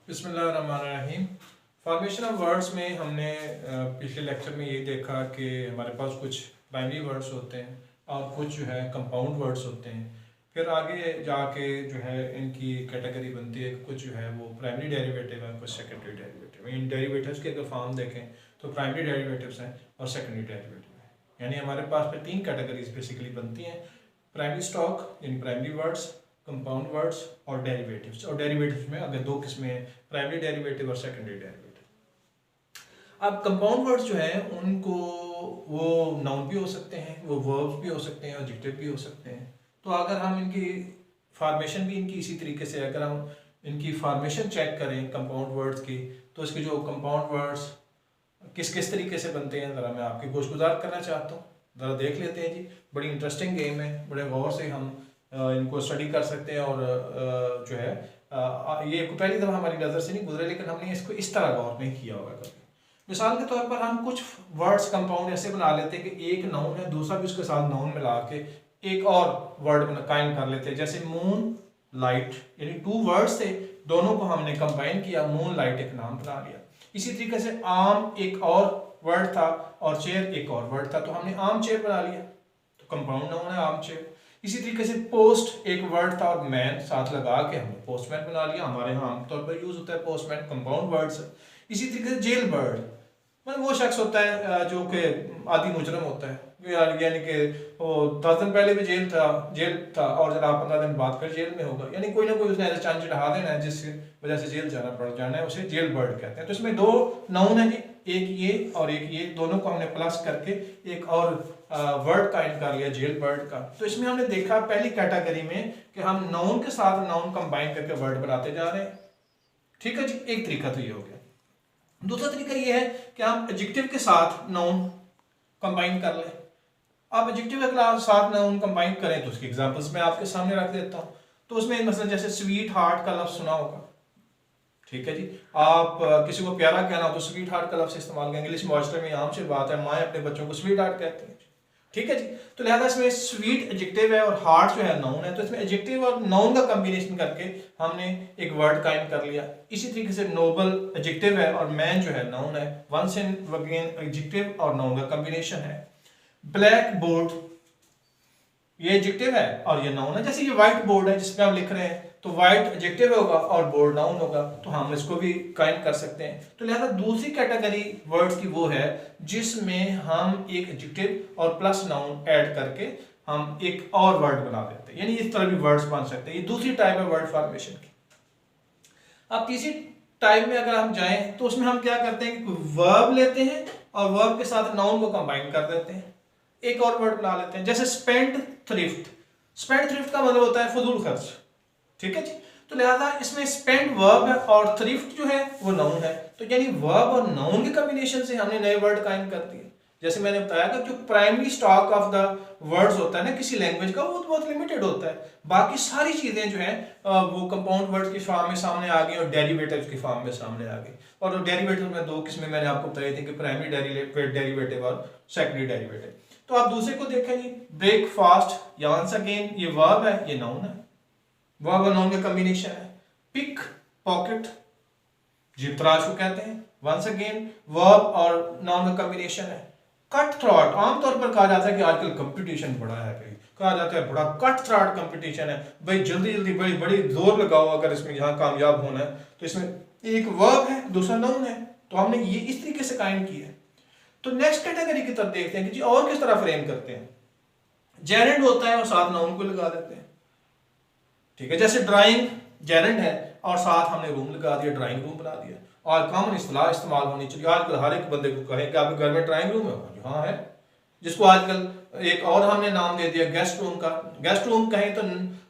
बिस्मिल्लाहिर्रहमानिर्रहीम। Formation of words में हमने पिछले लेक्चर में ये देखा कि हमारे पास कुछ प्राइमरी वर्ड्स होते हैं और कुछ जो है कंपाउंड वर्ड्स होते हैं। फिर आगे जाके जो है इनकी कैटेगरी बनती है, कुछ जो है वो प्राइमरी डेरिवेटिव है, कुछ सेकेंडरी डेरिवेटिव। इन डेरिवेटिव्स के अगर फॉर्म देखें तो प्राइमरी डेरिवेटिव्स हैं और सेकेंडरी डेरिवेटिव हैं। यानी हमारे पास में तीन कैटेगरीज बेसिकली बनती हैं: प्राइमरी स्टॉक यानी प्राइमरी वर्ड्स, कंपाउंड वर्ड्स और डेरिवेटिव्स। और डेरिवेटिव्स में अगर दो किस्में हैं, प्राइमरी डेरिवेटिव और सेकेंडरी डेरिवेटिव। अब कंपाउंड वर्ड्स जो हैं उनको वो नाउन भी हो सकते हैं, वो वर्ब्स भी हो सकते हैं, एडजेक्टिव भी हो सकते हैं। तो अगर हम इनकी फॉर्मेशन भी इनकी इसी तरीके से, अगर हम इनकी फॉर्मेशन चेक करें कंपाउंड वर्ड्स की, तो इसके जो कंपाउंड वर्ड्स किस किस तरीके से बनते हैं ज़रा मैं आपकी गोशगुजार करना चाहता हूँ। ज़रा देख लेते हैं जी। बड़ी इंटरेस्टिंग गेम है, बड़े गौर से हम इनको स्टडी कर सकते हैं। और जो है ये पहली दफ़ा हमारी नज़र से नहीं गुजरे, लेकिन हमने इसको इस तरह गौर नहीं किया होगा कभी। मिसाल के तौर पर हम कुछ वर्ड्स कंपाउंड ऐसे बना लेते हैं कि एक नाउन है, दूसरा भी उसके साथ नाउन मिला के एक और वर्ड काइंड कर लेते हैं। जैसे मून लाइट, यानी टू वर्ड्स थे, दोनों को हमने कंबाइन किया, मून लाइट एक नाम बना लिया। इसी तरीके से आम एक और वर्ड था और चेयर एक और वर्ड था, तो हमने आम चेयर बना लिया, तो कंपाउंड नाउन है आम चेयर। इसी तरीके से पोस्ट एक वर्ड था और मैन साथ लगा के हमने पोस्टमैन बना लिया। हमारे यहाँ आमतौर पर यूज होता है पोस्टमैन, कंपाउंड वर्ड्स। इसी तरीके से जेल बर्ड, मतलब वो शख्स होता है जो कि आदि मुजरम होता है, यानी कि वो 10 दिन पहले भी जेल था और जनाब 15 दिन बाद फिर जेल में होगा, यानी कोई ना कोई उसने ऐसा चांस चढ़ा देना है जिसकी वजह से जेल जाना पड़ जाना है, उसे जेल बर्ड कहते हैं। तो इसमें दो नाउन है जी, एक ये और एक ये, दोनों को हमने प्लस करके एक और वर्ड काइंड कर लिया जेल बर्ड का। तो इसमें हमने देखा पहली कैटेगरी में कि हम नाउन के साथ नाउन कंबाइन करके वर्ड बनाते जा रहे हैं। ठीक है जी, एक तरीका तो ये हो गया। दूसरा तरीका ये है कि हम एडजेक्टिव के साथ नाउन कंबाइन कर लें। आप एडजेक्टिव के साथ नाउन कंबाइन करें तो उसकी एग्जांपल्स मैं आपके सामने रख देता हूँ। तो उसमें मतलब जैसे स्वीट हार्ट का लफ्ज सुना होगा, ठीक है जी। आप किसी को प्यारा कहना हो तो स्वीट हार्ट का लफ्ज इस्तेमाल करेंगे। इंग्लिश मास्टर में आम से बात है, माएँ अपने बच्चों को स्वीट हार्ट कहती हैं, ठीक है जी। तो लिहाजा इसमें स्वीट एडजेक्टिव है और हार्ट जो है नाउन है, तो इसमें एडजेक्टिव और नाउन का कॉम्बिनेशन करके हमने एक वर्ड काइंड कर लिया। इसी तरीके से नोबल एडजेक्टिव है और मैन जो है नाउन है, वंस इन अगेन एडजेक्टिव और नाउन का कॉम्बिनेशन है। ब्लैक बोर्ड ये एडजेक्टिव है और ये नाउन है। जैसे ये व्हाइट बोर्ड है जिस पे हम लिख रहे हैं, तो व्हाइट एडजेक्टिव होगा और बोर्ड नाउन होगा, तो हम इसको भी काइंड कर सकते हैं। तो लिहाजा दूसरी कैटेगरी वर्ड्स की वो है जिसमें हम एक एडजेक्टिव और प्लस नाउन ऐड करके हम एक और वर्ड बना देते हैं, यानी इस तरह भी वर्ड्स बन सकते हैं। ये दूसरी टाइप है वर्ड फॉर्मेशन की। अब तीसरी टाइप में अगर हम जाएं तो उसमें हम क्या करते हैं कि वर्ब लेते हैं और वर्ब के साथ नाउन को कंबाइन कर देते हैं, एक और वर्ड बना लेते हैं। जैसे स्पेंड थ्रिफ्ट, स्पेंड थ्रिफ्ट का मतलब होता है फजूल खर्च, ठीक है जी। तो लिहाजा इसमें स्पेंड वर्ब है और थ्रिफ्ट जो है वो नाउन है, तो यानी वर्ब और नाउन के कॉम्बिनेशन से हमने नए वर्ड काइंड कर दिए। जैसे मैंने बताया कि जो primary stock of the words होता है ना किसी लैंग्वेज का, वो तो बहुत लिमिटेड होता है। बाकी सारी चीजें जो है वो कंपाउंड वर्ड की फॉर्म में सामने आ गई और डेरिवेटिव्स की फॉर्म में सामने आ गई। और डेरिवेटिव में दो किस्में मैंने आपको बताई थी कि प्राइमरी डेरिवेटिव और सेकेंडरी डेरिवेटिव। तो आप दूसरे को देखें जी, ब्रेकफास्ट या वंस अगेन ये वर्ब है, ये नाउन है, वर्ब और नाउन का कॉम्बिनेशन है। पिक पॉकेट जेब तराश को कहते हैं, वंस अगेन वर्ब और नाउन का कॉम्बिनेशन है। कट थ्रॉट, आमतौर पर कहा जाता है कि आजकल कंपटीशन बड़ा है भाई, कहा जाता है बड़ा कट थ्रॉट कंपटीशन है भाई, जल्दी जल्दी बड़ी बड़ी जोर लगाओ अगर इसमें यहाँ कामयाब होना है। तो इसमें एक वर्ब है, दूसरा नाउन है, तो हमने ये इस तरीके से काइंड किया है। तो नेक्स्ट कैटेगरी की तरफ देखते हैं कि जी और किस तरह फ्रेम करते हैं। जेरेंड होता है और साथ नाउन को लगा देते हैं, ठीक है। जैसे ड्राइंग जेरेंड है और साथ हमने रूम लगा दिया, ड्राइंग रूम बना दिया। और कॉमन इस्तेलाह इस्तेमाल होनी चाहिए, आजकल हर एक बंदे को कहें कि आपके घर में ड्राइंग रूम है, हाँ है। जिसको आजकल एक और हमने नाम दे दिया गेस्ट रूम का। गेस्ट रूम कहें तो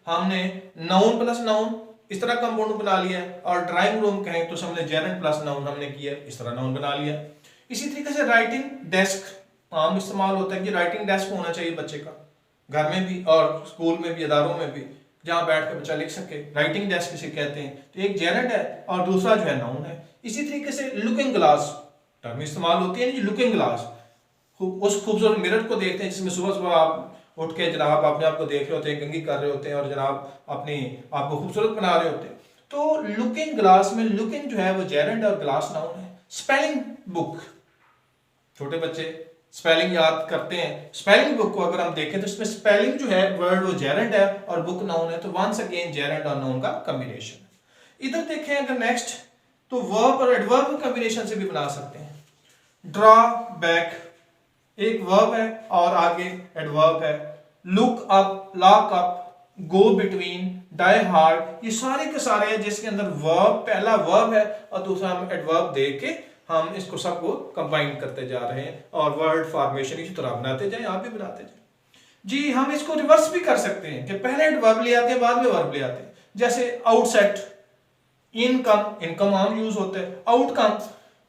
हमने नाउन प्लस नाउन इस तरह कंपाउंड बना लिया, और ड्राइंग रूम कहें तो हमने जेरेंड प्लस नाउन हमने किया, इस तरह नाउन बना लिया। इसी तरीके से राइटिंग डेस्क आम इस्तेमाल होता है कि राइटिंग डेस्क होना चाहिए बच्चे का, घर में भी और स्कूल में भी, अदारों में भी, जहां बैठ कर बच्चा लिख सके, राइटिंग डेस्क इसे कहते हैं। तो एक जेरेंड है और दूसरा जो है नाउन है। इसी तरीके से लुकिंग ग्लास टर्म इस्तेमाल होती है, लुकिंग ग्लास उस खूबसूरत मिरर को देखते हैं जिसमें सुबह सुबह आप उठ के जनाब अपने आप को देख रहे होते हैं, कंघी कर रहे होते हैं और जनाब अपनी आपको खूबसूरत बना रहे होते हैं। तो लुकिंग ग्लास में लुकिंग जो है वो जेरेंड और ग्लास नाउन है। स्पेलिंग बुक, छोटे बच्चे स्पेलिंग याद करते हैं, स्पेलिंग बुक को अगर हम देखें तो इसमें स्पेलिंग जो है वर्ड वो जेरेंड है और बुक नाउन है, तो वंस अगेन जेरेंड और नाउन का कॉम्बिनेशन। इधर देखें अगर नेक्स्ट, तो वर्ब और एडवर्ब कॉम्बिनेशन से भी बना सकते हैं। ड्रॉ बैक एक वर्ब है और आगे एडवर्ब है। लुक अप, लॉक अप, गो बिटवीन, डाई हार्ड, ये सारे के सारे हैं जिसके अंदर वर्ब, पहला वर्ब है और दूसरा हम एडवर्ब दे के हम इसको सबको कंबाइन करते जा रहे हैं और वर्ड फॉर्मेशन इसी तरह बनाते जाए, आप भी बनाते जाए जी। हम इसको रिवर्स भी कर सकते हैं कि पहले एडवर्ब ले आते हैं बाद में वर्ब ले आते हैं। जैसे आउटसेट, इनकम, इनकम आम यूज होता है। Outcome,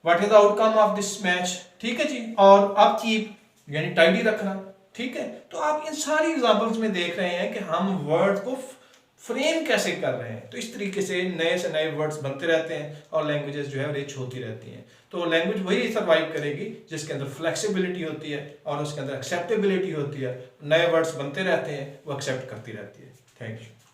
what is the outcome of this match, ठीक है जी। और अपकीप यानी टाइडी रखना, ठीक है। तो आप इन सारी एग्जांपल्स में देख रहे हैं कि हम वर्ड को फ्रेम कैसे कर रहे हैं। तो इस तरीके से नए वर्ड्स बनते रहते हैं और लैंग्वेजेस जो है रिच होती रहती हैं। तो लैंग्वेज वही सर्वाइव करेगी जिसके अंदर फ्लेक्सिबिलिटी होती है और उसके अंदर एक्सेप्टेबिलिटी होती है। नए वर्ड्स बनते रहते हैं, वो एक्सेप्ट करती रहती है। Thank you.